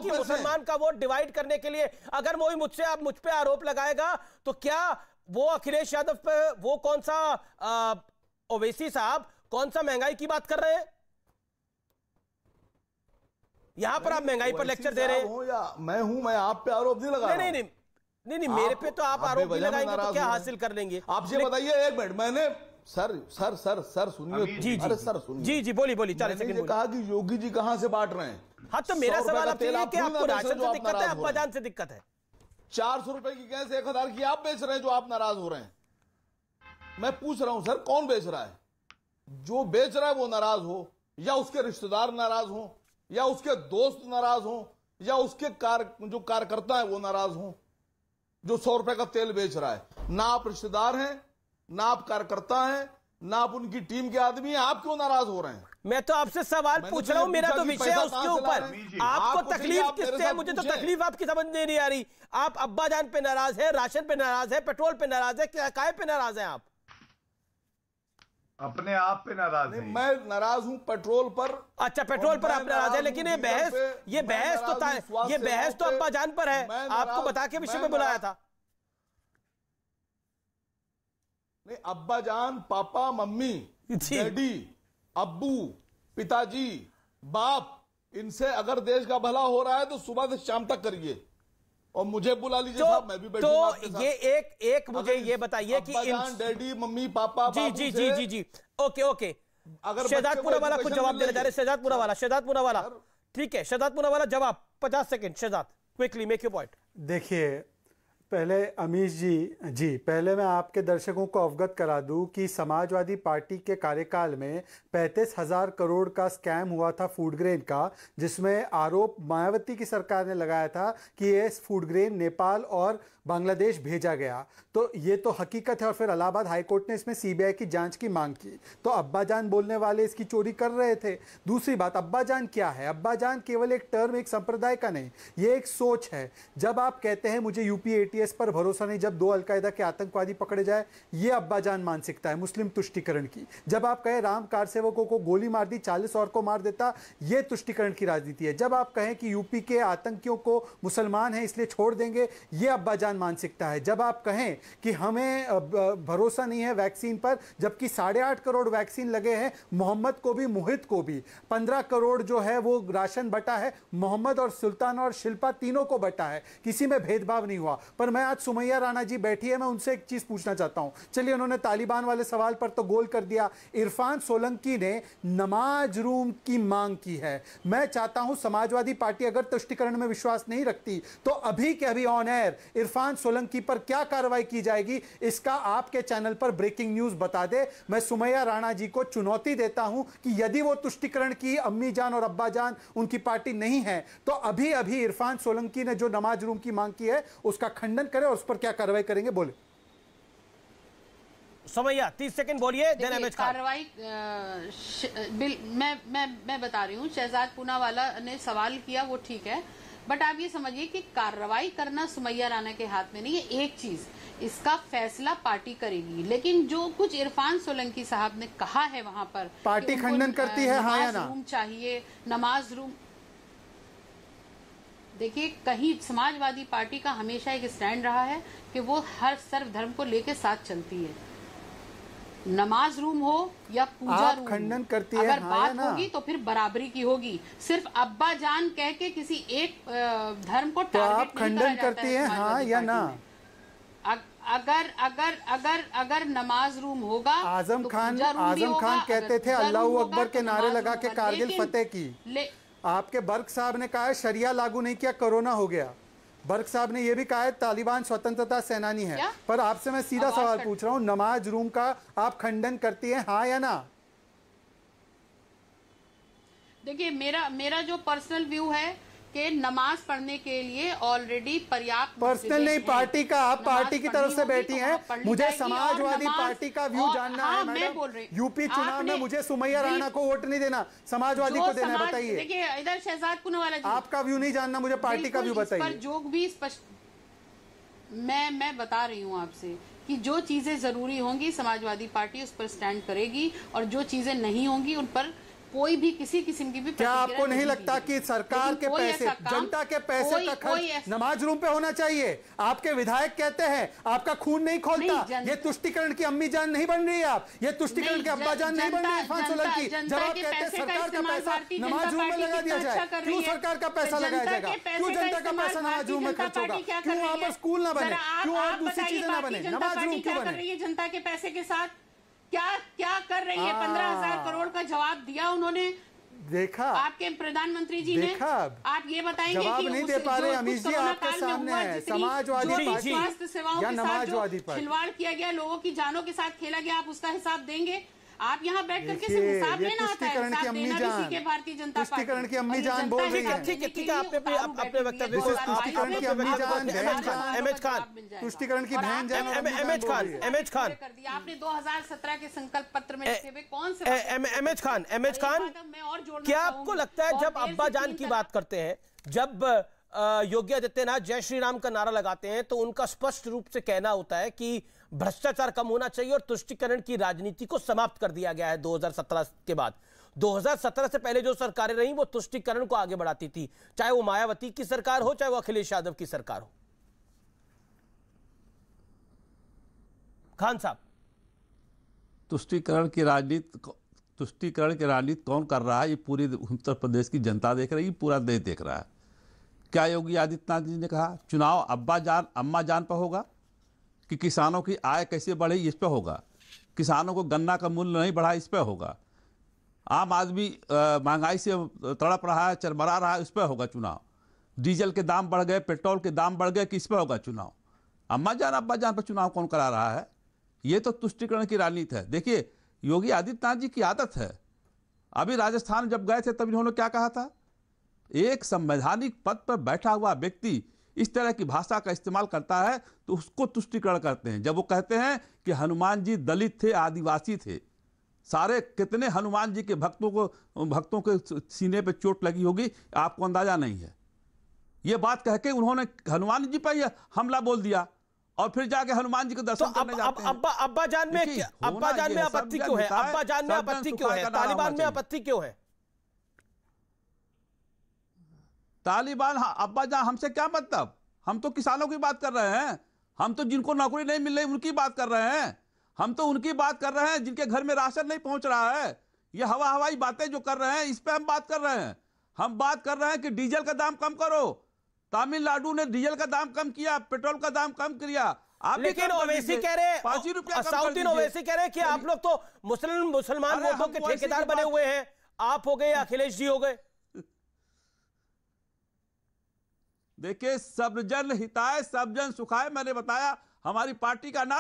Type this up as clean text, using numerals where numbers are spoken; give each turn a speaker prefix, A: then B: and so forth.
A: कि मुसलमान का वोट डिवाइड करने के लिए। अगर वो मुझ पे आरोप लगाएगा तो क्या वो अखिलेश यादव पे वो कौन सा ओवैसी साहब कौन सा महंगाई की बात कर रहे हैं? यहां पर आप महंगाई पर लेक्चर दे रहे हैं।
B: या मैं आप पे आरोप नहीं लगा रहा हूं।
A: नहीं, मेरे पे तो आप आरोप नहीं लगाएंगे तो क्या हासिल कर लेंगे?
B: आप ये बताइए, एक मिनट, मैंने सर सुनिए।
A: जी
B: अरे सर सुनिए।
A: जी बोलिए 40 सेकंड।
B: कहा कि योगी जी कहां से बांट रहे हैं?
A: हाँ, तो मेरा सवाल आपसे ये कि आपको राशन से दिक्कत है, अब्बा जान से दिक्कत है?
B: 400 रुपए की गैस 1000 की आप बेच रहे हैं, जो आप नाराज हो रहे हैं। मैं पूछ रहा हूं सर, कौन बेच रहा है? जो बेच रहा है वो नाराज हो, या उसके रिश्तेदार नाराज हो, या उसके दोस्त नाराज हो, या उसके जो कार्यकर्ता है वो नाराज हो, जो 100 रुपए का तेल बेच रहा है। ना आप रिश्तेदार हैं, ना आप कार्यकर्ता हैं, ना आप उनकी टीम के आदमी हैं, आप क्यों नाराज हो रहे हैं?
A: मैं तो आपसे सवाल पूछ रहा हूं, मेरा तो विषय है उसके ऊपर। आपको तकलीफ किससे है? मुझे तो तकलीफ आपकी समझ नहीं आ रही। आप अब्बा जान पे नाराज है, राशन पे नाराज है, पेट्रोल पे नाराज है, क्या काय पे नाराज है? आप
C: अपने आप पे नाराज हैं।
B: मैं नाराज हूं पेट्रोल पर।
A: अच्छा, पेट्रोल पर आप नाराज है, लेकिन ये बहस तो अब्बा जान पर है। आपको बता के विषय में बुलाया था।
B: नहीं, अब्बा जान, पापा, मम्मी, डैडी, अब्बू, पिताजी, बाप, इनसे अगर देश का भला हो रहा है तो सुबह से शाम तक करिए, और मुझे बुला लीजिए साहब, मैं भी बैठूंगा आपके साथ।
A: ये एक मुझे ये बताइए कि
B: डैडी, मम्मी, पापा,
A: जी ओके। अगर शहजादपुरा वाला कुछ जवाब देना चाह रहे, शहजादपुरा वाला ठीक है, शहजादपुरा वाला जवाब 50 second. Shahzad, quickly make your point.
D: देखिए, पहले अमीश जी पहले मैं आपके दर्शकों को अवगत करा दूं कि समाजवादी पार्टी के कार्यकाल में 35,000 करोड़ का स्कैम हुआ था फूड ग्रेन का, जिसमें आरोप मायावती की सरकार ने लगाया था कि ये फूड ग्रेन नेपाल और बांग्लादेश भेजा गया। तो ये तो हकीकत है, और फिर इलाहाबाद हाईकोर्ट ने इसमें सीबीआई की जांच की मांग की। तो अब्बा जान बोलने वाले इसकी चोरी कर रहे थे। दूसरी बात, अब्बा जान क्या है? अब्बा जान केवल एक टर्म, एक संप्रदाय का नहीं, ये एक सोच है। जब आप कहते हैं मुझे यूपी एटीएस पर भरोसा नहीं जब 2 अलकायदा के आतंकवादी पकड़े जाए, ये अब्बा जान मानसिकता है मुस्लिम तुष्टिकरण की। जब आप कहें राम कार सेवकों को गोली मार दी, 40 और को मार देता, ये तुष्टिकरण की राजनीति है। जब आप कहें कि यूपी के आतंकियों को मुसलमान हैं इसलिए छोड़ देंगे, ये अब्बा जान मानसिकता है। जब आप कहें कि हमें भरोसा नहीं है वैक्सीन पर, जबकि 8.5 करोड़ वैक्सीन लगे हैं, मोहम्मद को भी मोहित को भी 15 करोड़ जो है वो राशन बटा है, मोहम्मद और सुल्तान और शिल्पा तीनों को बटा है, किसी में भेदभाव नहीं हुआ। पर मैं आज सुमैया राणा जी बैठी है, मैं उनसे एक चीज पूछना चाहता हूं। चलिए, उन्होंने तालिबान वाले सवाल पर तो गोल कर दिया। इरफान सोलंकी ने नमाज रूम की मांग की है। मैं चाहता हूं समाजवादी पार्टी अगर तुष्टिकरण में विश्वास नहीं रखती तो अभी के अभी ऑन एयर इरफान सोलंकी पर क्या कार्रवाई की जाएगी, इसका आपके चैनल पर ब्रेकिंग न्यूज बता दे। मैं सुमैया राणा जी को चुनौती देता हूं कि यदि वो तुष्टिकरण की अम्मी जान और अब्बा जान उनकी पार्टी नहीं है, तो अभी अभी इरफान सोलंकी ने जो नमाज रूम की मांग की है उसका खंडन करें और उस पर क्या कार्रवाई करेंगे, बोले।
A: सुमैया 30 सेकंड बोलिए।
E: कार्रवाई मैं बता रही हूँ, शहजाद पूनावाला ने सवाल किया वो ठीक है, बट आप ये समझिए कि कार्रवाई करना सुमैया राणा के हाथ में नहीं है। एक चीज, इसका फैसला पार्टी करेगी, लेकिन जो कुछ इरफान सोलंकी साहब ने कहा है वहां पर
D: पार्टी खंडन करती है, हाँ या ना?
E: रूम चाहिए, नमाज रूम। देखिए, कहीं समाजवादी पार्टी का हमेशा एक स्टैंड रहा है कि वो हर सर्वधर्म को लेकर साथ चलती है। नमाज रूम हो या पूजा रूम,
D: खंडन करती है,
E: अगर
D: हाँ
E: बात होगी तो फिर बराबरी की होगी। सिर्फ अब्बा जान कह के किसी एक धर्म को टारगेट नहीं
D: खंडन करती है, हाँ या ना?
E: अगर नमाज रूम होगा,
D: आजम खान कहते थे अल्लाहू अकबर के नारे लगा के कारगिल फतेह की। आपके बर्क साहब ने कहा है शरिया लागू नहीं किया, कोरोना हो गया। बर्क साहब ने यह भी कहा है तालिबान स्वतंत्रता सेनानी है। पर आपसे मैं सीधा सवाल पूछ रहा हूं, नमाज रूम का आप खंडन करती हैं, हाँ या ना?
E: देखिए, मेरा जो पर्सनल व्यू है कि नमाज पढ़ने के लिए ऑलरेडी पर्याप्त,
D: पर्सनल नहीं पार्टी का, आप पार्टी की तरफ से बैठी हैं। मुझे समाजवादी पार्टी का व्यू जानना है मैडम। यूपी चुनाव में मुझे सुमैया राणा को वोट नहीं देना, समाजवादी को देना है, बताइए।
E: देखिए, इधर शहजाद पूनावाला जी,
D: आपका व्यू नहीं जानना, मुझे पार्टी का व्यू बताइए।
E: जो भी स्पष्ट मैं बता रही हूँ आपसे कि जो चीजें जरूरी होंगी समाजवादी पार्टी उस पर स्टैंड करेगी, और जो चीजें नहीं होंगी उन पर कोई भी किसी किस्म की भी
D: क्या आपको नहीं लगता कि सरकार के पैसे, जनता के पैसे का खर्च नमाज रूम पे होना चाहिए? आपके विधायक कहते हैं आपका खून नहीं खोलता। ये तुष्टिकरण की अम्मी जान नहीं बन रही है आप, ये तुष्टिकरण के अब्बा जान नहीं बन रही है इरफान सोलंकी। जब आप कहते हैं सरकार का पैसा नमाज रूम में लगा दिया जाए, क्यों सरकार का पैसा लगाया जाएगा? क्यों जनता का पैसा नमाज रूम में खर्च होगा? क्यों वहां पर स्कूल ना बने? क्यों और दूसरी चीजें ना बने? नमाज रूम क्यों बने?
E: जनता के पैसे के साथ क्या कर रही है? 15,000 करोड़ का जवाब दिया उन्होंने, देखा आपके प्रधानमंत्री जी ने। आप ये बताएंगे
D: जवाब नहीं दे पा रहे अमीश जी, आपके सामने है समाजवादी पार्टी
E: स्वास्थ्य सेवाओं के साथ खिलवाड़ किया गया, लोगों की जानों के साथ खेला गया, आप उसका हिसाब देंगे? आप यहाँ बैठ करके सिर्फ हिसाब लेना आता है, हिसाब देना भी सीखे भारतीय जनता पार्टी।
D: तुष्टिकरण की अम्मी जान बोल रही है।
A: ठीक है, अपने वक्तव्य से
D: तुष्टिकरण की अम्मी जान,
A: एमएच खान,
D: तुष्टिकरण की बहन जान,
A: एमएच खान
E: आपने 2017 के संकल्प पत्र में लिखे हुए कौन से?
A: एमएच खान, क्या आपको लगता है जब अब्बा जान की बात करते हैं, जब योगी आदित्यनाथ जय श्री राम का नारा लगाते हैं, तो उनका स्पष्ट रूप से कहना होता है कि भ्रष्टाचार कम होना चाहिए और तुष्टिकरण की राजनीति को समाप्त कर दिया गया है 2017 के बाद। 2017 से पहले जो सरकारें रही वो तुष्टिकरण को आगे बढ़ाती थी, चाहे वो मायावती की सरकार हो, चाहे वो अखिलेश यादव की सरकार हो। खान साहब,
C: तुष्टिकरण की राजनीति कौन कर रहा है? ये पूरी उत्तर प्रदेश की जनता देख रही है, पूरा देश देख रहा है। क्या योगी आदित्यनाथ जी ने कहा चुनाव अब्बा जान अम्मा जान पर होगा कि किसानों की आय कैसे बढ़े इस पर होगा, किसानों को गन्ना का मूल्य नहीं बढ़ा इस पर होगा, आम आदमी महंगाई से तड़प रहा है, चरमरा रहा है, इस पर होगा चुनाव, डीजल के दाम बढ़ गए, पेट्रोल के दाम बढ़ गए कि इस पर होगा चुनाव? अम्मा जान अब्बा जान पर चुनाव कौन करा रहा है? ये तो तुष्टिकरण की राजनीति है। देखिए योगी आदित्यनाथ जी की आदत है, अभी राजस्थान जब गए थे तब इन्होंने क्या कहा था, एक संवैधानिक पद पर बैठा हुआ व्यक्ति इस तरह की भाषा का इस्तेमाल करता है तो उसको तुष्टिकरण करते हैं। जब वो कहते हैं कि हनुमान जी दलित थे, आदिवासी थे, सारे कितने हनुमान जी के भक्तों के सीने पे चोट लगी होगी आपको अंदाजा नहीं है। ये बात कह के उन्होंने हनुमान जी पर हमला बोल दिया और फिर जाके हनुमान जी को दर्शन करने जाते हैं।
A: अब्बा जान में आपत्ति क्यों है? अब्बा जान में आपत्ति क्यों है? तालिबान में आपत्ति क्यों है?
C: तालिबान अब्बा जान हमसे क्या मतलब? हम तो किसानों की बात कर रहे हैं, हम तो जिनको नौकरी नहीं मिल रही उनकी बात कर रहे हैं, हम तो उनकी बात कर रहे हैं जिनके घर में राशन नहीं पहुंच रहा है। ये हवाई बातें जो कर रहे हैं इस पे हम बात कर रहे हैं। हम बात कर रहे हैं कि डीजल का दाम कम करो। तमिलनाडु ने डीजल का दाम कम किया, पेट्रोल का दाम कम किया।
A: लेकिन ओवैसी कह रहे, असाउद्दीन ओवैसी कह रहे कि आप लोग तो मुसलमान वोटों के ठेकेदार बने हुए हैं, आप हो गए, अखिलेश जी हो गए।
C: देखिए सब जन हिताय सब जन सुखाय, मैंने बताया हमारी पार्टी का नारा।